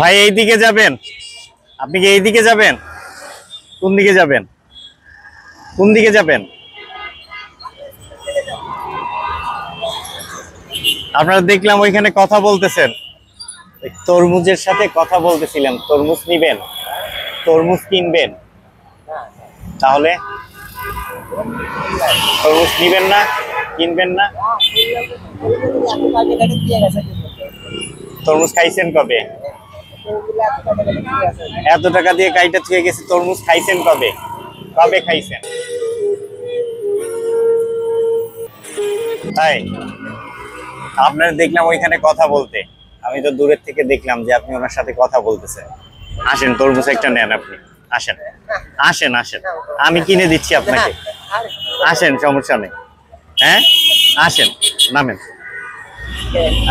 ভাই এইদিকে যাবেন? আপনি কি এইদিকে যাবেন? কোন দিকে যাবেন? কোন দিকে যাবেন? আপনারা দেখলাম ওইখানে কথা বলতেছেন, তরমুজের সাথে কথা বলতেছিলেন। তরমুজ নিবেন? তরমুজ কিনবেন? তাহলে তরমুজ নিবেন না, কিনবেন না? তরমুজ খাইছেন কবে? এত টাকা দিয়ে কাইটা থুয়ে গেছে, তরমুজ খাইছেন কবে? কবে খাইছেন? তাই আপনারা দেখলাম ওইখানে কথা বলতে, আমি তো দূরের থেকে দেখলাম যে আপনি ওনার সাথে কথা বলতেছেন। আসেন, তরমুজ একটা নেন আপনি। আসেন আসেন আসেন, আমি কিনে দিচ্ছি আপনাকে। আসেন, সমস্যা নেই। হ্যাঁ আসেন, নামেন,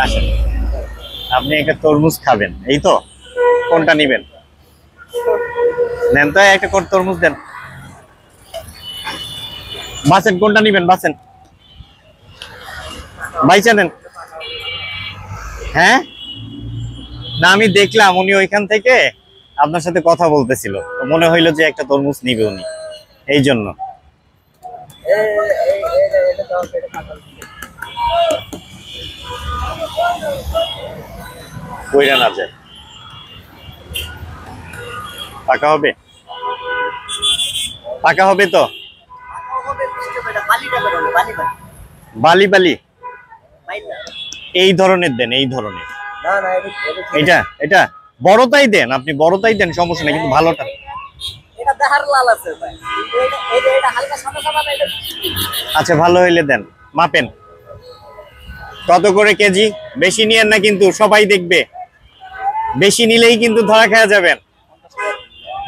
আসেন। আপনি একটা তরমুজ খাবেন, এই তো? কোনটা নিবেন? নেন তো, একটা তরমুজ দেন। বাসেন, কোনটা নিবেন? বাসেন, বাইচা নেন। হ্যাঁ না, আমি দেখলাম উনি ওইখান থেকে আপনার সাথে কথা বলতেছিল, তো মনে হইলো যে একটা তরমুজ নিবে উনি, এই জন্য। কইরা না যায়, পাকা হবে? পাকা হবে তো? বালি বালি এই ধরনের দেন, এই ধরনের। এটা এটা বড়টাই দেন, আপনি বড়টাই দেন, সমস্যা নেই, কিন্তু ভালোটা। আচ্ছা, ভালো হইলে দেন। মাপেন কত করে কেজি? বেশি নিয়েন না কিন্তু, সবাই দেখবে। বেশি নিলেই কিন্তু ধরা খেয়ে যাবেন।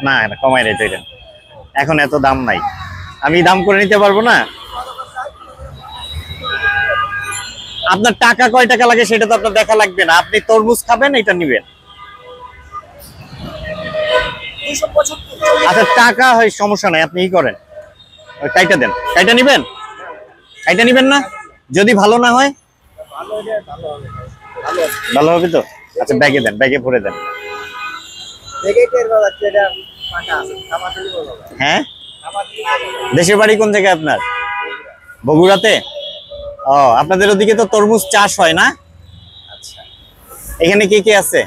না না, কমাই রেট দেন, এখন এত দাম নাই, আমি দাম করে নিতে পারবো না। আপনার টাকা কয় টাকা লাগে সেটা তো আপনার দেখা লাগবে না, আপনি তরমুজ খাবেন, এটা নিবেন। আচ্ছা, টাকা হয় সমস্যা নাই, আপনি ই করেন, কাইটা দেন। কাইটা নিবেন? কাইটা নিবেন না? যদি ভালো না হয়? ভালো হবে তো? আচ্ছা, ব্যাগে দেন, ব্যাগে ভরে দেন। হ্যাঁ, দেশের বাড়ি কোন জায়গায় আপনার? বগুড়াতে? ও, আপনাদের ওদিকে তো তরমুজ চাষ হয় না? আচ্ছা, এখানে কে কে আছে?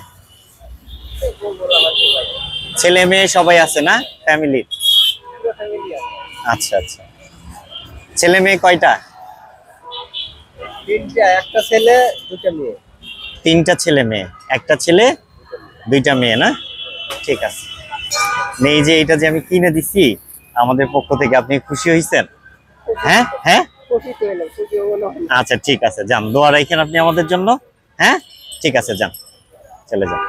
ছেলে মেয়ে সবাই আছে না, ফ্যামিলি? আচ্ছা আচ্ছা, ছেলে মেয়ে কয়টা? একটা ছেলে দুটা মেয়ে। তিনটা ছেলে মেয়ে, একটা ছেলে দুইটা মেয়ে না? ঠিক আছে। এই যে এটা যে আমি কিনে দিছি আমাদের পক্ষ থেকে, আপনি খুশি হয়েছেন? হ্যাঁ হ্যাঁ, আচ্ছা ঠিক আছে, যান, দোয়া রাখেন আপনি আমাদের জন্য। হ্যাঁ ঠিক আছে, যান, চলে যান।